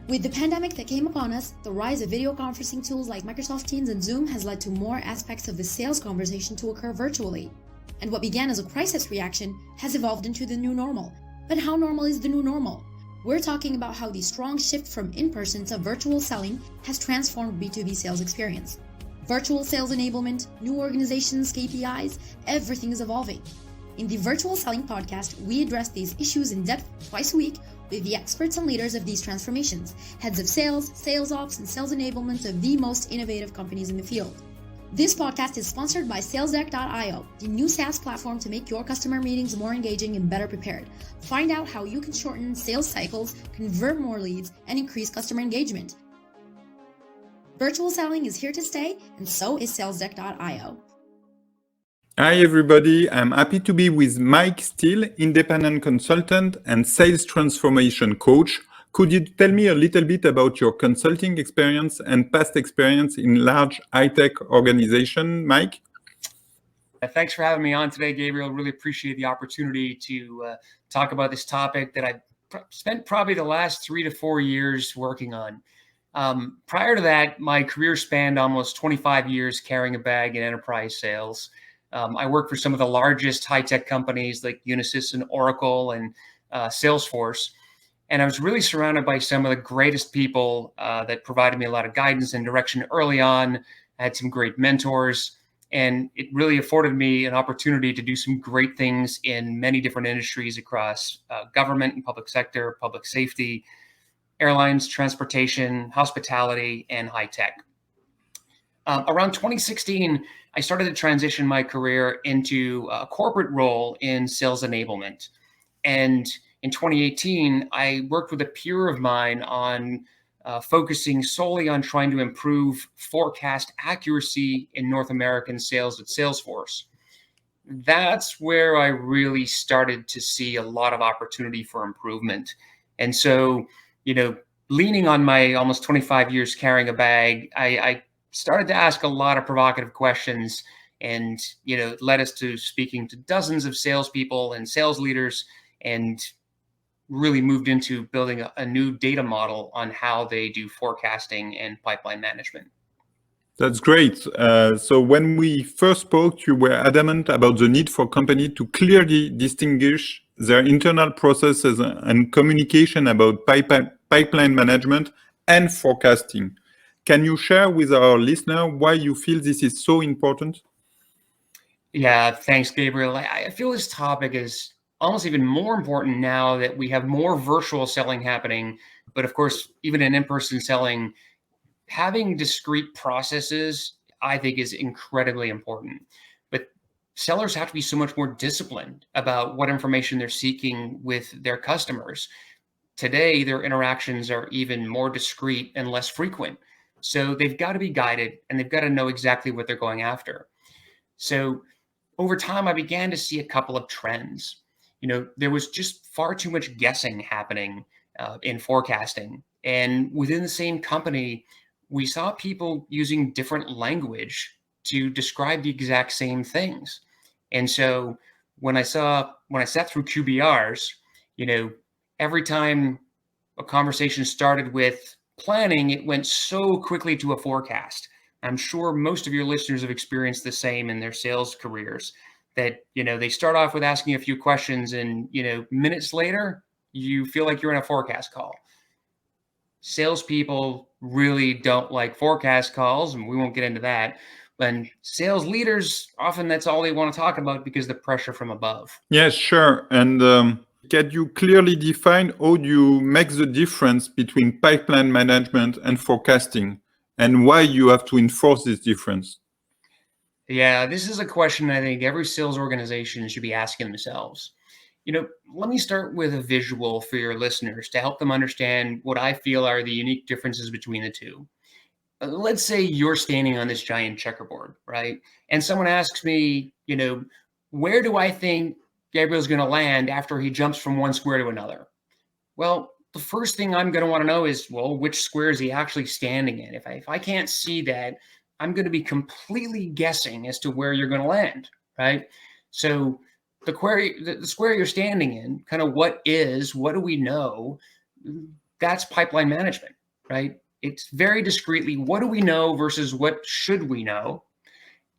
With the pandemic that came upon us, the rise of video conferencing tools like Microsoft Teams and Zoom has led to more aspects of the sales conversation to occur virtually. And what began as a crisis reaction has evolved into the new normal. But how normal is the new normal? We're talking about how the strong shift from in-person to virtual selling has transformed B2B sales experience. Virtual sales enablement, new organizations, KPIs, everything is evolving. In the Virtual Selling Podcast, we address these issues in depth twice a week with the experts and leaders of these transformations, heads of sales, sales ops, and sales enablement of the most innovative companies in the field. This podcast is sponsored by SalesDeck.io, the new SaaS platform to make your customer meetings more engaging and better prepared. Find out how you can shorten sales cycles, convert more leads, and increase customer engagement. Virtual selling is here to stay, and so is SalesDeck.io. Hi everybody, I'm happy to be with Mike Steele, independent consultant and sales transformation coach. Could you tell me a little bit about your consulting experience and past experience in large high-tech organization, Mike? Thanks for having me on today, Gabriel. Really appreciate the opportunity to talk about this topic that I've spent probably the last 3 to 4 years working on. Prior to that, my career spanned almost 25 years carrying a bag in enterprise sales. I worked for some of the largest high-tech companies like Unisys and Oracle and Salesforce. And I was really surrounded by some of the greatest people that provided me a lot of guidance and direction early on. I had some great mentors, and it really afforded me an opportunity to do some great things in many different industries across government and public sector, public safety, airlines, transportation, hospitality, and high tech. Around 2016, I started to transition my career into a corporate role in sales enablement. And in 2018, I worked with a peer of mine on focusing solely on trying to improve forecast accuracy in North American sales at Salesforce. That's where I really started to see a lot of opportunity for improvement. And so, leaning on my almost 25 years carrying a bag, I started to ask a lot of provocative questions, and it led us to speaking to dozens of salespeople and sales leaders, and really moved into building a new data model on how they do forecasting and pipeline management. That's great. So when we first spoke, you were adamant about the need for companies to clearly distinguish their internal processes and communication about pipeline management and forecasting. Can you share with our listener why you feel this is so important? Yeah, thanks, Gabriel. I feel this topic is almost even more important now that we have more virtual selling happening. But of course, even in in-person selling, having discrete processes, I think, is incredibly important. But sellers have to be so much more disciplined about what information they're seeking with their customers. Today, their interactions are even more discrete and less frequent. So they've got to be guided, and they've got to know exactly what they're going after. So over time, I began to see a couple of trends. There was just far too much guessing happening in forecasting. And within the same company, we saw people using different language to describe the exact same things. And so when I sat through QBRs, every time a conversation started with planning, it went so quickly to a forecast. I'm sure most of your listeners have experienced the same in their sales careers, that, they start off with asking a few questions, and, minutes later, you feel like you're in a forecast call. Salespeople really don't like forecast calls, and we won't get into that. And sales leaders, often that's all they want to talk about because the pressure from above. Yes, sure. And can you clearly define how you make the difference between pipeline management and forecasting, and why you have to enforce this difference? Yeah, this is a question I think every sales organization should be asking themselves. Let me start with a visual for your listeners to help them understand what I feel are the unique differences between the two. Let's say you're standing on this giant checkerboard, right? And someone asks me, where do I think Gabriel's going to land after he jumps from one square to another? Well, the first thing I'm going to want to know is, which square is he actually standing in? If I can't see that, I'm going to be completely guessing as to where you're going to land, right? So the square you're standing in, kind of what do we know? That's pipeline management. right? It's very discreetly, what do we know versus what should we know?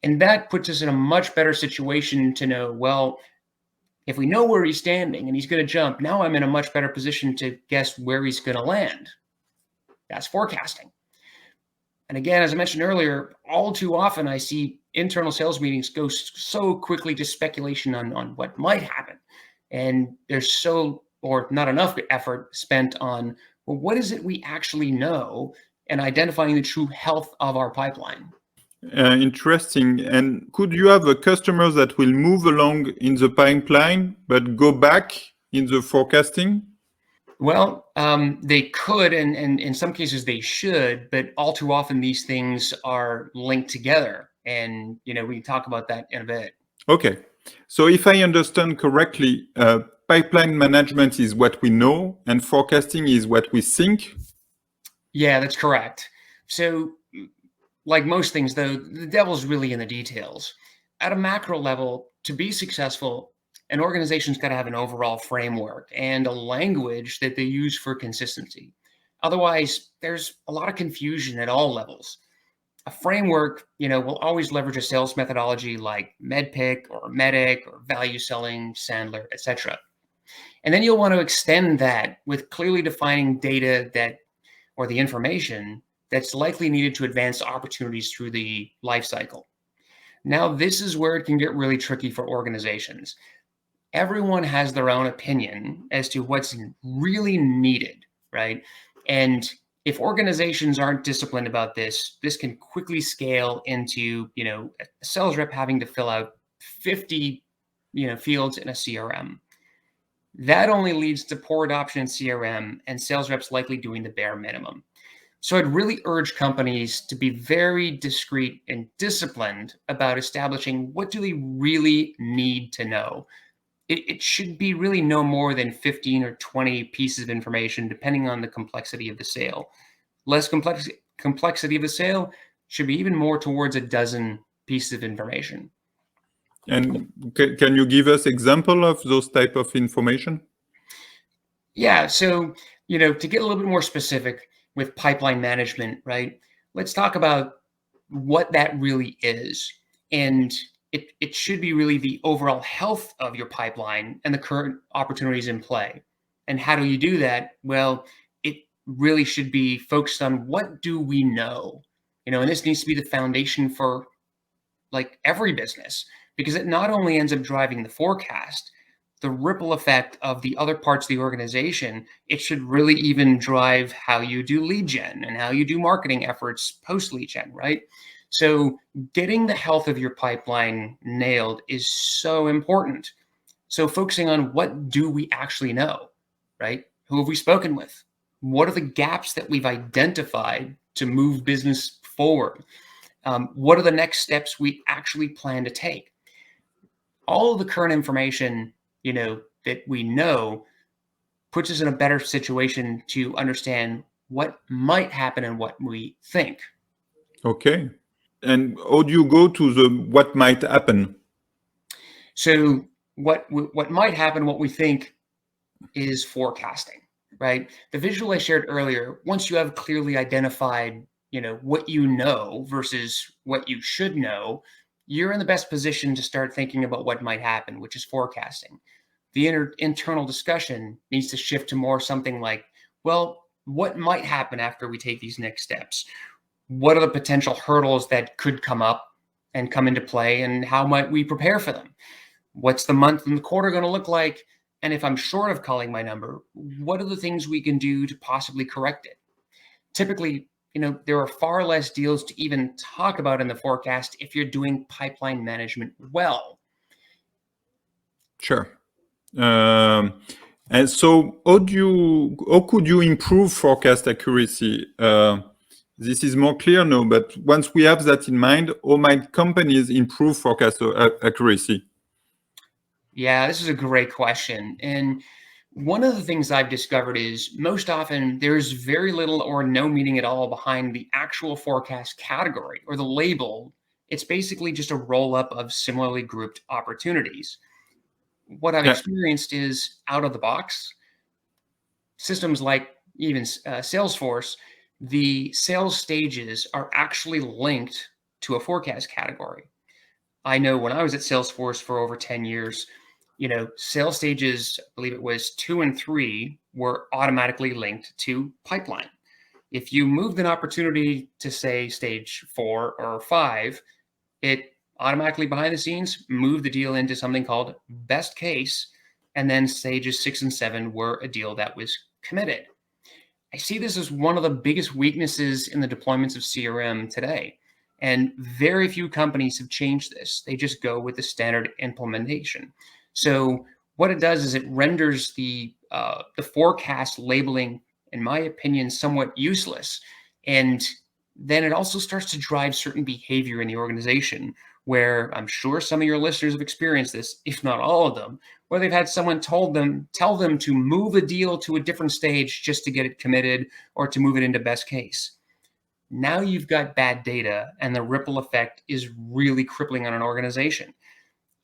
And that puts us in a much better situation to know, well, if we know where he's standing and he's going to jump, now I'm in a much better position to guess where he's going to land. That's forecasting. And again, as I mentioned earlier, all too often I see internal sales meetings go so quickly to speculation on what might happen. And there's or not enough effort spent on, well, what is it we actually know, and identifying the true health of our pipeline. Interesting. And could you have a customer that will move along in the pipeline, but go back in the forecasting? Well, they could, and in some cases they should, but all too often these things are linked together. And, we can talk about that in a bit. Okay. So if I understand correctly, pipeline management is what we know and forecasting is what we think? Yeah, that's correct. So like most things, though, the devil's really in the details. At a macro level, to be successful, an organization's got to have an overall framework and a language that they use for consistency. Otherwise, there's a lot of confusion at all levels. A framework, will always leverage a sales methodology like MEDPIC or MEDIC or value selling, Sandler, etc. And then you'll want to extend that with clearly defining data or the information that's likely needed to advance opportunities through the life cycle. Now, this is where it can get really tricky for organizations. Everyone has their own opinion as to what's really needed, right? And if organizations aren't disciplined about this can quickly scale into, a sales rep having to fill out 50, fields in a CRM. That only leads to poor adoption in CRM and sales reps likely doing the bare minimum. So I'd really urge companies to be very discreet and disciplined about establishing what do they really need to know. It should be really no more than 15 or 20 pieces of information, depending on the complexity of the sale. Less complexity of the sale should be even more towards a dozen pieces of information. And can you give us example of those type of information? Yeah, so, to get a little bit more specific with pipeline management, right? Let's talk about what that really is. And it should be really the overall health of your pipeline and the current opportunities in play. And how do you do that? Well, it really should be focused on what do we know? And this needs to be the foundation for like every business, because it not only ends up driving the forecast, the ripple effect of the other parts of the organization, it should really even drive how you do lead gen and how you do marketing efforts post lead gen, right? So getting the health of your pipeline nailed is so important. So focusing on what do we actually know, right? Who have we spoken with? What are the gaps that we've identified to move business forward? What are the next steps we actually plan to take? All of the current information, that we know puts us in a better situation to understand what might happen and what we think. Okay. And how do you go to the what might happen? So what might happen, what we think, is forecasting, right? The visual I shared earlier, once you have clearly identified, what you know versus what you should know, you're in the best position to start thinking about what might happen, which is forecasting. The internal discussion needs to shift to more something like, well, what might happen after we take these next steps? What are the potential hurdles that could come up and come into play, and how might we prepare for them? What's the month and the quarter going to look like? And if I'm short of calling my number, what are the things we can do to possibly correct it? Typically, there are far less deals to even talk about in the forecast if you're doing pipeline management well. Sure. And so how could you improve forecast accuracy? This is more clear now, but once we have that in mind, how might companies improve forecast accuracy? Yeah, this is a great question. And one of the things I've discovered is most often there's very little or no meaning at all behind the actual forecast category or the label. It's basically just a roll up of similarly grouped opportunities. What I've experienced is out of the box, systems like even Salesforce the sales stages are actually linked to a forecast category. I know when I was at Salesforce for over 10 years, sales stages, I believe it was 2 and 3, were automatically linked to pipeline. If you moved an opportunity to, say, stage 4 or 5, it automatically behind the scenes moved the deal into something called best case, and then stages 6 and 7 were a deal that was committed. I see this as one of the biggest weaknesses in the deployments of CRM today. And very few companies have changed this. They just go with the standard implementation. So what it does is it renders the forecast labeling, in my opinion, somewhat useless. And then it also starts to drive certain behavior in the organization, where I'm sure some of your listeners have experienced this, if not all of them, where they've had someone tell them to move a deal to a different stage just to get it committed or to move it into best case. Now you've got bad data, and the ripple effect is really crippling on an organization.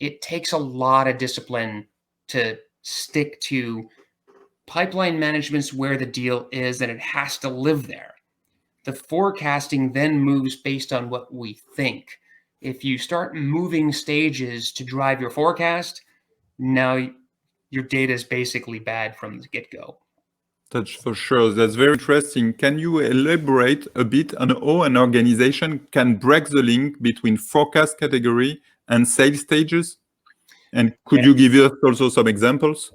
It takes a lot of discipline to stick to pipeline management's where the deal is, and it has to live there. The forecasting then moves based on what we think. If you start moving stages to drive your forecast, now your data is basically bad from the get-go. That's for sure. That's very interesting. Can you elaborate a bit on how an organization can break the link between forecast category and sales stages? And could you give us also some examples?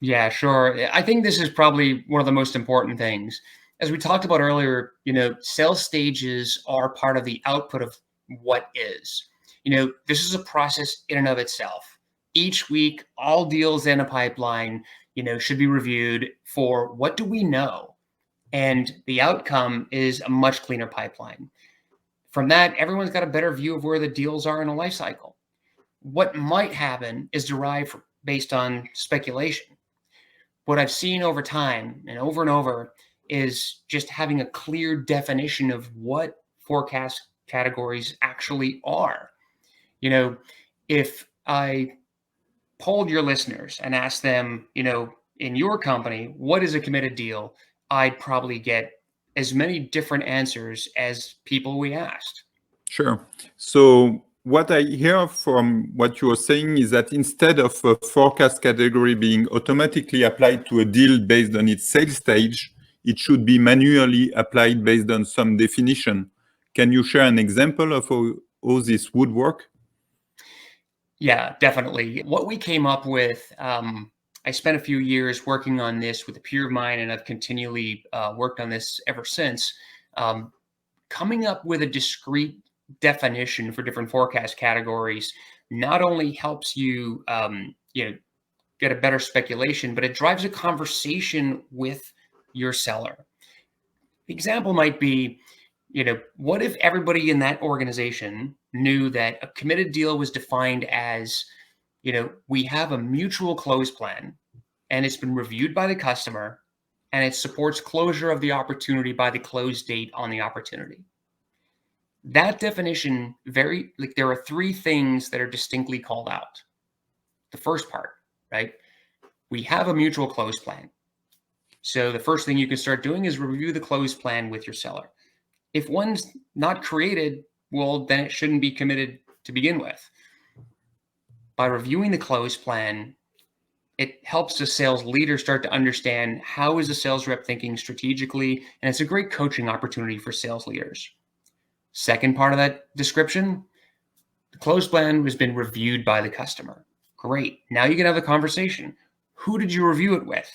Yeah, sure. I think this is probably one of the most important things. As we talked about earlier, sales stages are part of the output of what is. This is a process in and of itself. Each week, all deals in a pipeline, should be reviewed for what do we know? And the outcome is a much cleaner pipeline. From that, everyone's got a better view of where the deals are in a life cycle. What might happen is derived based on speculation. What I've seen over time and over is just having a clear definition of what forecast categories actually are. If I polled your listeners and asked them, in your company, what is a committed deal? I'd probably get as many different answers as people we asked. Sure. So what I hear from what you are saying is that instead of a forecast category being automatically applied to a deal based on its sales stage, it should be manually applied based on some definition. Can you share an example of how this would work? Yeah, definitely. What we came up with, I spent a few years working on this with a peer of mine, and I've continually worked on this ever since. Coming up with a discrete definition for different forecast categories not only helps you, get a better speculation, but it drives a conversation with your seller. The example might be, what if everybody in that organization knew that a committed deal was defined as, we have a mutual close plan, and it's been reviewed by the customer, and it supports closure of the opportunity by the close date on the opportunity. That definition, there are 3 things that are distinctly called out. The first part, right? We have a mutual close plan. So the first thing you can start doing is review the close plan with your seller. If one's not created, well, then it shouldn't be committed to begin with. By reviewing the close plan, it helps the sales leader start to understand how is the sales rep thinking strategically, and it's a great coaching opportunity for sales leaders. Second part of that description, the close plan has been reviewed by the customer. Great. Now you can have a conversation. Who did you review it with?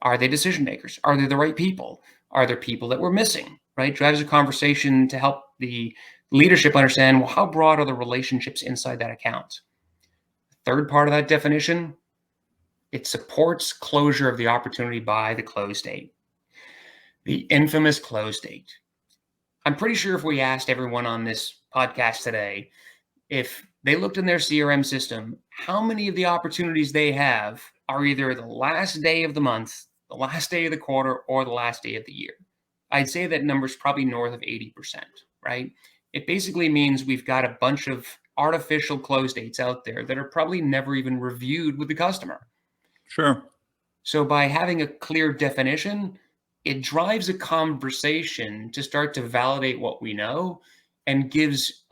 Are they decision makers? Are they the right people? Are there people that we're missing? Right? Drives a conversation to help the leadership understand, well, how broad are the relationships inside that account? Third part of that definition, it supports closure of the opportunity by the close date. The infamous close date. I'm pretty sure if we asked everyone on this podcast today, if they looked in their CRM system, how many of the opportunities they have are either the last day of the month, the last day of the quarter, or the last day of the year. I'd say that number is probably north of 80%, right? It basically means we've got a bunch of artificial close dates out there that are probably never even reviewed with the customer. Sure. So by having a clear definition, it drives a conversation to start to validate what we know and gives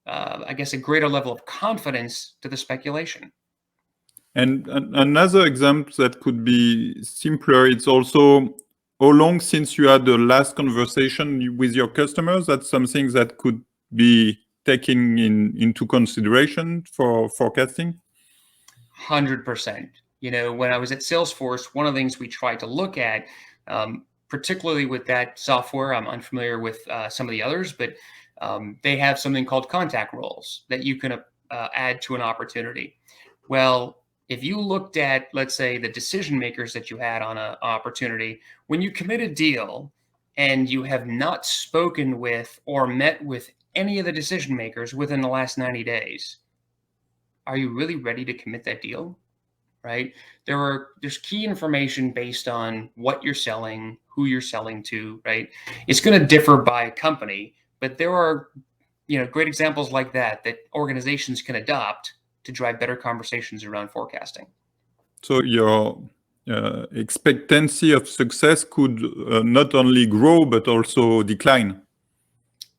I guess a greater level of confidence to the speculation. And another example that could be simpler, it's also how long since you had the last conversation with your customers. That's something that could be taken into consideration for forecasting. 100%. When I was at Salesforce, one of the things we tried to look at, particularly with that software, I'm unfamiliar with some of the others, but they have something called contact roles that you can add to an opportunity. Well, if you looked at, let's say, the decision makers that you had on an opportunity, when you commit a deal and you have not spoken with or met with any of the decision makers within the last 90 days, are you really ready to commit that deal? Right? There's key information based on what you're selling, who you're selling to, right? It's going to differ by company, but there are, great examples like that organizations can adopt to drive better conversations around forecasting. So your expectancy of success could not only grow, but also decline.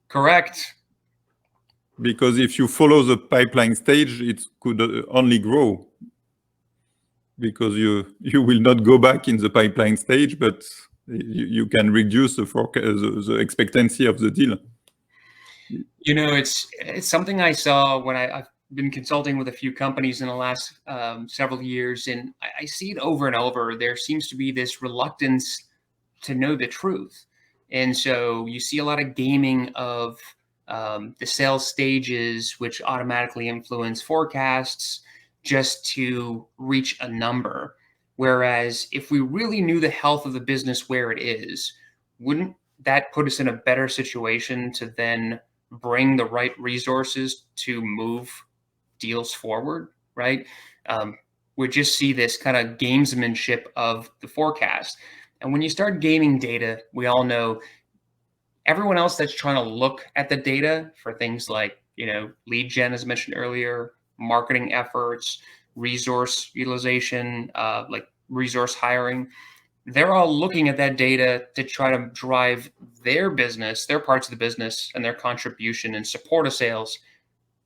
Correct. Because if you follow the pipeline stage, it could only grow. Because you will not go back in the pipeline stage, but you can reduce the expectancy of the deal. It's something I saw when I've been consulting with a few companies in the last several years, and I see it over and over. There seems to be this reluctance to know the truth. And so you see a lot of gaming of the sales stages, which automatically influence forecasts just to reach a number. Whereas if we really knew the health of the business where it is, wouldn't that put us in a better situation to then bring the right resources to move deals forward, right? We just see this kind of gamesmanship of the forecast. And when you start gaming data, we all know everyone else that's trying to look at the data for things like, lead gen, as mentioned earlier, marketing efforts, resource utilization, like resource hiring, they're all looking at that data to try to drive their business, their parts of the business, and their contribution and support of sales.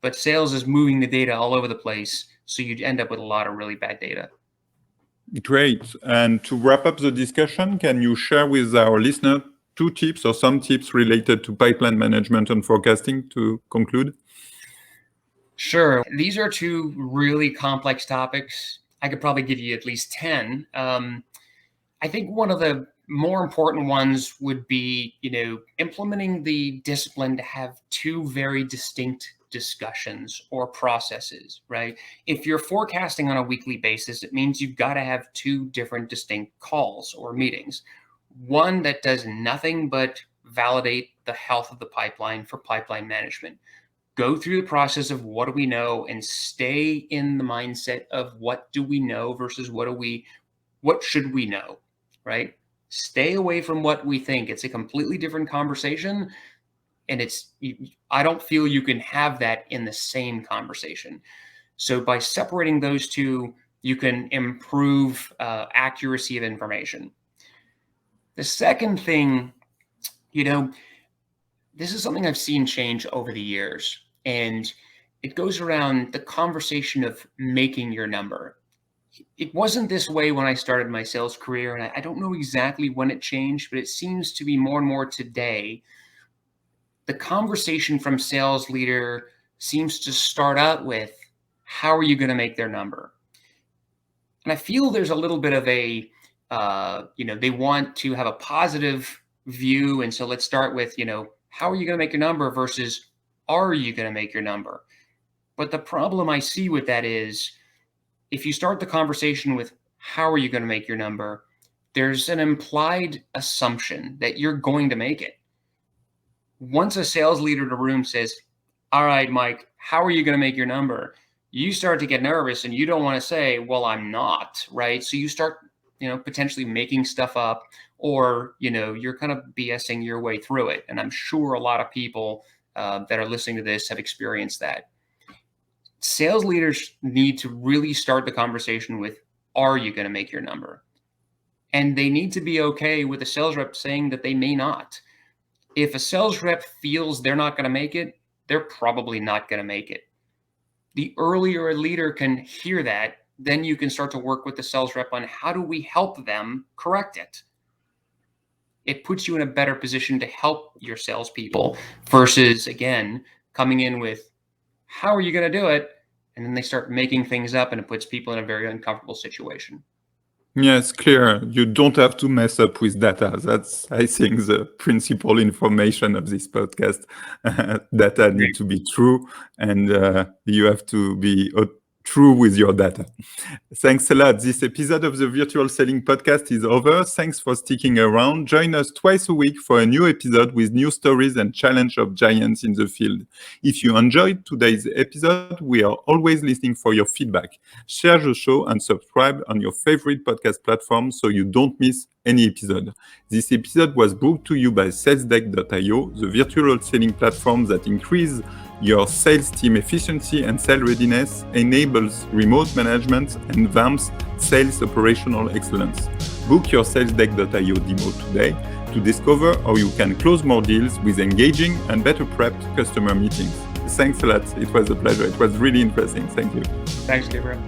But sales is moving the data all over the place, so you'd end up with a lot of really bad data. Great. And to wrap up the discussion, can you share with our listener 2 tips or some tips related to pipeline management and forecasting to conclude? Sure. These are 2 really complex topics. I could probably give you at least 10. I think one of the more important ones would be, implementing the discipline to have 2 very distinct discussions or processes, right? If you're forecasting on a weekly basis, it means you've got to have 2 different distinct calls or meetings. One that does nothing but validate the health of the pipeline for pipeline management. Go through the process of what do we know and stay in the mindset of what do we know versus what should we know, right? Stay away from what we think. It's a completely different conversation. And I don't feel you can have that in the same conversation. So by separating those 2, you can improve accuracy of information. The second thing, this is something I've seen change over the years, and it goes around the conversation of making your number. It wasn't this way when I started my sales career, and I don't know exactly when it changed, but it seems to be more and more today. The conversation from sales leader seems to start out with, how are you going to make their number? And I feel there's a little bit of a, they want to have a positive view. And so let's start with, how are you going to make your number versus are you going to make your number? But the problem I see with that is if you start the conversation with how are you going to make your number, there's an implied assumption that you're going to make it. Once a sales leader in a room says, all right, Mike, how are you going to make your number? You start to get nervous and you don't want to say, well, I'm not, right? So you start, potentially making stuff up or, you're kind of BSing your way through it. And I'm sure a lot of people that are listening to this have experienced that. Sales leaders need to really start the conversation with, are you going to make your number? And they need to be okay with a sales rep saying that they may not. If a sales rep feels they're not going to make it, they're probably not going to make it. The earlier a leader can hear that, then you can start to work with the sales rep on how do we help them correct it. It puts you in a better position to help your salespeople versus, again, coming in with, how are you going to do it? And then they start making things up, and it puts people in a very uncomfortable situation. Yes, clear. You don't have to mess up with data. That's, I think, the principal information of this podcast. Data need to be true, and you have to be true with your data. Thanks a lot. This episode of the Virtual Selling Podcast is over. Thanks for sticking around. Join us twice a week for a new episode with new stories and challenge of giants in the field. If you enjoyed today's episode, we are always listening for your feedback. Share the show and subscribe on your favorite podcast platform so you don't miss any episode. This episode was brought to you by SalesDeck.io, the virtual selling platform that increases your sales team efficiency and sales readiness, enables remote management, and vamps sales operational excellence. Book your SalesDeck.io demo today to discover how you can close more deals with engaging and better prepped customer meetings. Thanks a lot. It was a pleasure. It was really interesting. Thank you. Thanks, Gabriel.